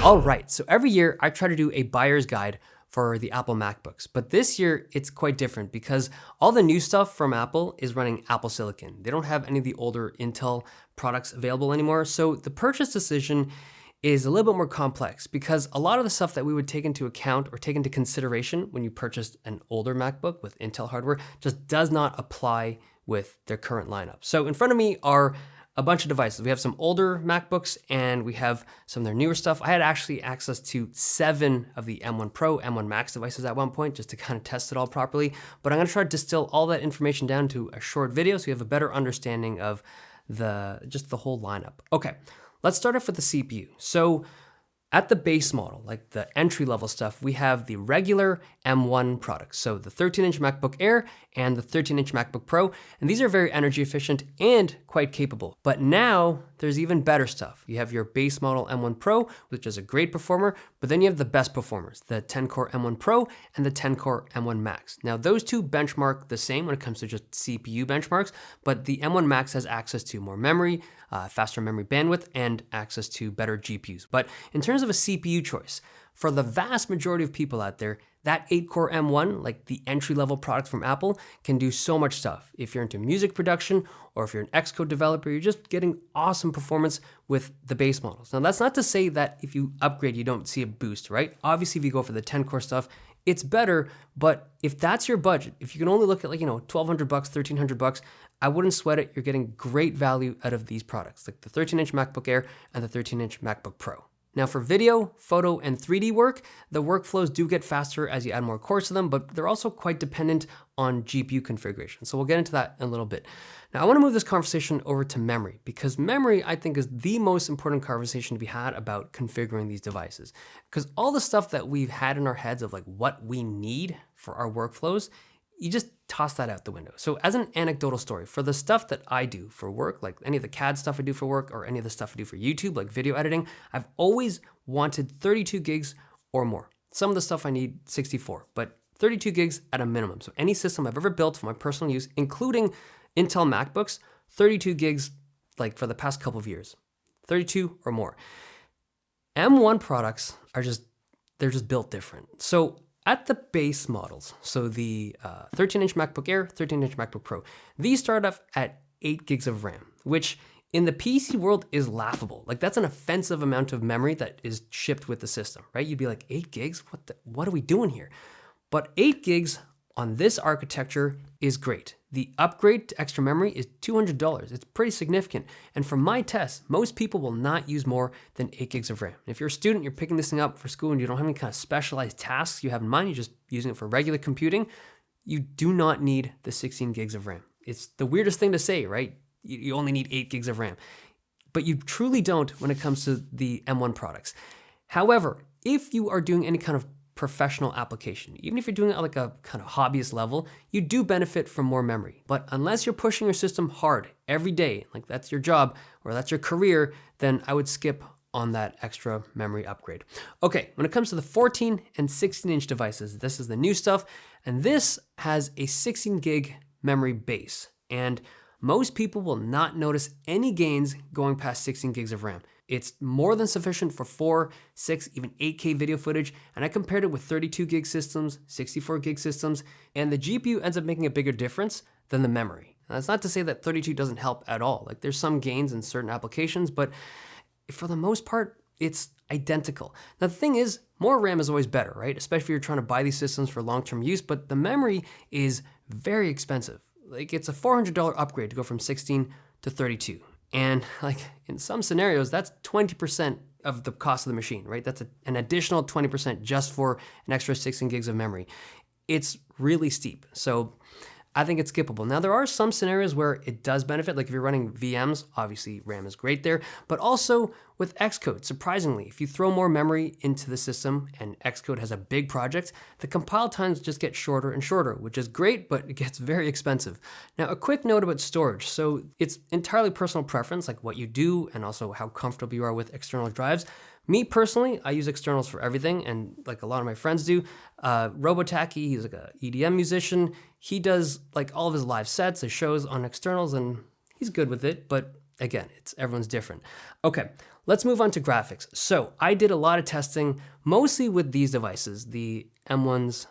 All right, so every year I try to do a buyer's guide for the Apple MacBooks, but this year it's quite different because all the new stuff from Apple is running Apple Silicon. They don't have any of the older Intel products available anymore, so the purchase decision is a little bit more complex because a lot of the stuff that we would take into account or take into consideration when you purchased an older MacBook with Intel hardware just does not apply with their current lineup. So in front of me are a bunch of devices. We have some older MacBooks and we have some of their newer stuff. I had actually access to 7 of the M1 Pro, M1 Max devices at one point just to kind of test it all properly. But I'm gonna try to distill all that information down to a short video so you have a better understanding of just the whole lineup. Okay, let's start off with the CPU. So at the base model, like the entry level stuff, we have the regular M1 products. So the 13-inch MacBook Air and the 13-inch MacBook Pro. And these are very energy efficient and quite capable. But now there's even better stuff. You have your base model M1 Pro, which is a great performer, but then you have the best performers, the 10-core M1 Pro and the 10-core M1 Max. Now those two benchmark the same when it comes to just CPU benchmarks, but the M1 Max has access to more memory, faster memory bandwidth, and access to better GPUs. But in terms of a CPU choice, for the vast majority of people out there, that 8-core M1, like the entry-level product from Apple, can do so much stuff. If you're into music production, or if you're an Xcode developer, you're just getting awesome performance with the base models. Now, that's not to say that if you upgrade, you don't see a boost, right? Obviously, if you go for the 10-core stuff, it's better, but if that's your budget, if you can only look at like, $1,200, $1,300, I wouldn't sweat it. You're getting great value out of these products, like the 13-inch MacBook Air and the 13-inch MacBook Pro. Now for video, photo, and 3D work, the workflows do get faster as you add more cores to them, but they're also quite dependent on GPU configuration. So we'll get into that in a little bit. Now I want to move this conversation over to memory because memory, I think, is the most important conversation to be had about configuring these devices. Because all the stuff that we've had in our heads of like what we need for our workflows, you just toss that out the window. So as an anecdotal story, for the stuff that I do for work, like any of the CAD stuff I do for work or any of the stuff I do for YouTube, like video editing, I've always wanted 32 gigs or more. Some of the stuff I need 64, but 32 gigs at a minimum. So any system I've ever built for my personal use, including Intel MacBooks, 32 gigs like for the past couple of years, 32 or more. M1 products are they're just built different. So at the base models, so the 13-inch MacBook Air, 13-inch MacBook Pro, these start off at 8 gigs of RAM, which in the PC world is laughable. Like that's an offensive amount of memory that is shipped with the system, right? You'd be like, 8 gigs? What are we doing here? But 8 gigs on this architecture is great. The upgrade to extra memory is $200. It's pretty significant. And from my tests, most people will not use more than 8 gigs of RAM. If you're a student, you're picking this thing up for school and you don't have any kind of specialized tasks you have in mind, you're just using it for regular computing, you do not need the 16 gigs of RAM. It's the weirdest thing to say, right? You only need 8 gigs of RAM. But you truly don't when it comes to the M1 products. However, if you are doing any kind of professional application, even if you're doing it at like a kind of hobbyist level, you do benefit from more memory. But unless you're pushing your system hard every day, like that's your job or that's your career, then I would skip on that extra memory upgrade. Okay, when it comes to the 14 and 16-inch devices, this is the new stuff, and this has a 16 gig memory base. And most people will not notice any gains going past 16 gigs of RAM. It's more than sufficient for 4, 6, even 8K video footage, and I compared it with 32 gig systems, 64 gig systems, and the GPU ends up making a bigger difference than the memory. Now, that's not to say that 32 doesn't help at all. Like there's some gains in certain applications, but for the most part, it's identical. Now the thing is, more RAM is always better, right? Especially if you're trying to buy these systems for long-term use, but the memory is very expensive. Like it's a $400 upgrade to go from 16 to 32. And like in some scenarios, that's 20% of the cost of the machine, right? That's an additional 20% just for an extra 16 gigs of memory. It's really steep. So I think it's skippable. Now, there are some scenarios where it does benefit, like if you're running VMs, obviously RAM is great there, but also with Xcode, surprisingly, if you throw more memory into the system and Xcode has a big project, the compile times just get shorter and shorter, which is great, but it gets very expensive. Now, a quick note about storage. So it's entirely personal preference, like what you do and also how comfortable you are with external drives. Me personally, I use externals for everything, and like a lot of my friends do. Robotaki, he's like a EDM musician. He does like all of his live sets, his shows on externals, and he's good with it. But again, everyone's different. Okay, let's move on to graphics. So I did a lot of testing, mostly with these devices, the M1s,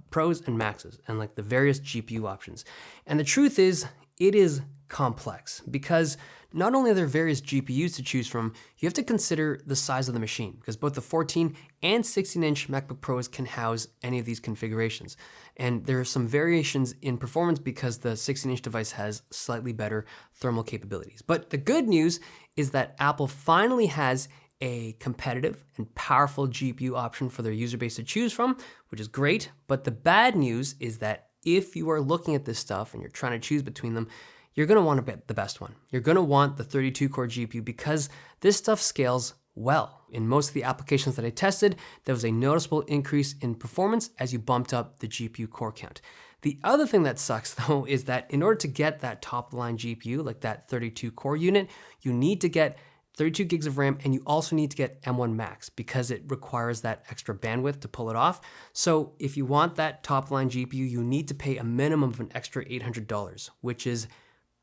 Pros and Maxes, and like the various GPU options. And the truth is, it is complex because not only are there various GPUs to choose from, you have to consider the size of the machine because both the 14 and 16-inch MacBook Pros can house any of these configurations. And there are some variations in performance because the 16-inch device has slightly better thermal capabilities. But the good news is that Apple finally has a competitive and powerful GPU option for their user base to choose from, which is great. But the bad news is that if you are looking at this stuff and you're trying to choose between them, you're going to want to pick the best one. You're going to want the 32-core GPU because this stuff scales well. In most of the applications that I tested, there was a noticeable increase in performance as you bumped up the GPU core count. The other thing that sucks though is that in order to get that top-line GPU, like that 32-core unit, you need to get 32 gigs of RAM, and you also need to get M1 Max because it requires that extra bandwidth to pull it off. So if you want that top-line GPU, you need to pay a minimum of an extra $800, which is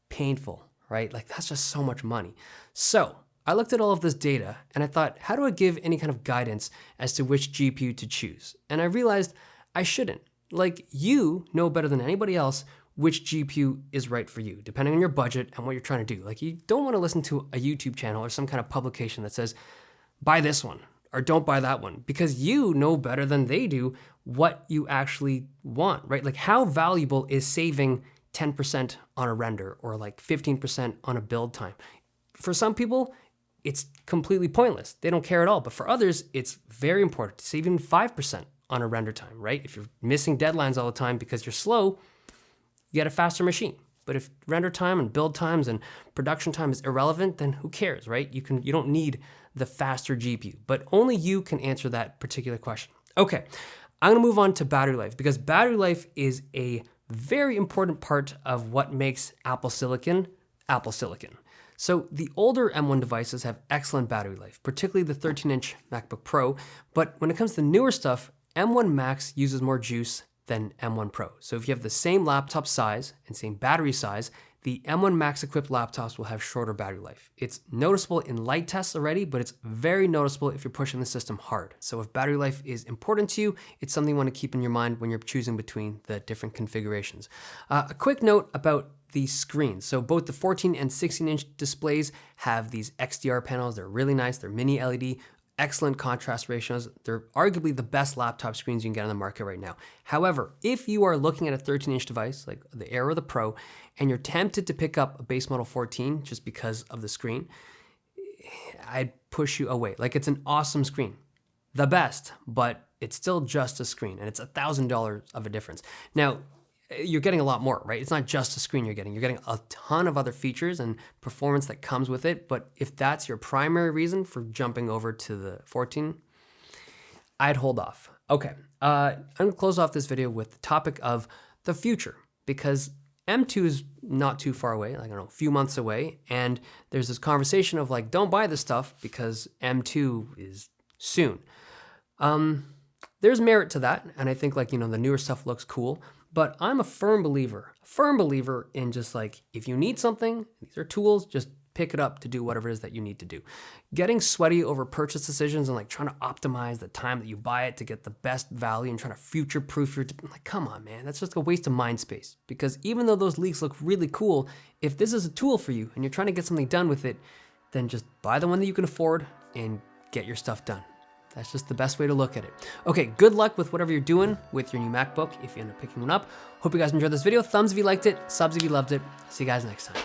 painful, right? Like that's just so much money. So I looked at all of this data and I thought, how do I give any kind of guidance as to which GPU to choose? And I realized I shouldn't. Like you know better than anybody else which GPU is right for you, depending on your budget and what you're trying to do. Like you don't want to listen to a YouTube channel or some kind of publication that says, buy this one or don't buy that one, because you know better than they do what you actually want, right? Like how valuable is saving 10% on a render or like 15% on a build time? For some people, it's completely pointless. They don't care at all. But for others, it's very important to save even 5% on a render time, right? If you're missing deadlines all the time because you're slow, you get a faster machine. But if render time and build times and production time is irrelevant, then who cares, right? You don't need the faster GPU, but only you can answer that particular question. Okay, I'm gonna move on to battery life because battery life is a very important part of what makes Apple Silicon, Apple Silicon. So the older M1 devices have excellent battery life, particularly the 13-inch MacBook Pro, but when it comes to newer stuff, M1 Max uses more juice than M1 Pro. So if you have the same laptop size and same battery size, the M1 Max equipped laptops will have shorter battery life. It's noticeable in light tests already, but it's very noticeable if you're pushing the system hard. So if battery life is important to you, it's something you want to keep in your mind when you're choosing between the different configurations. A quick note about the screens. So both the 14 and 16-inch displays have these XDR panels. They're really nice. They're mini LED. Excellent contrast ratios. They're arguably the best laptop screens you can get on the market right now. However, if you are looking at a 13-inch device like the Air or the Pro, and you're tempted to pick up a base model 14 just because of the screen, I'd push you away. Like it's an awesome screen, the best, but it's still just a screen, and it's $1,000 of a difference. Now, you're getting a lot more, right? It's not just a screen you're getting a ton of other features and performance that comes with it. But if that's your primary reason for jumping over to the 14, I'd hold off. Okay, I'm gonna close off this video with the topic of the future because M2 is not too far away, like I don't know, a few months away. And there's this conversation of like, don't buy this stuff because M2 is soon. There's merit to that. And I think like, the newer stuff looks cool. But I'm a firm believer in just like, if you need something, these are tools, just pick it up to do whatever it is that you need to do. Getting sweaty over purchase decisions and like trying to optimize the time that you buy it to get the best value and trying to future-proof your, like, come on, man, that's just a waste of mind space. Because even though those leaks look really cool, if this is a tool for you and you're trying to get something done with it, then just buy the one that you can afford and get your stuff done. That's just the best way to look at it. Okay, good luck with whatever you're doing with your new MacBook if you end up picking one up. Hope you guys enjoyed this video. Thumbs if you liked it, subs if you loved it. See you guys next time.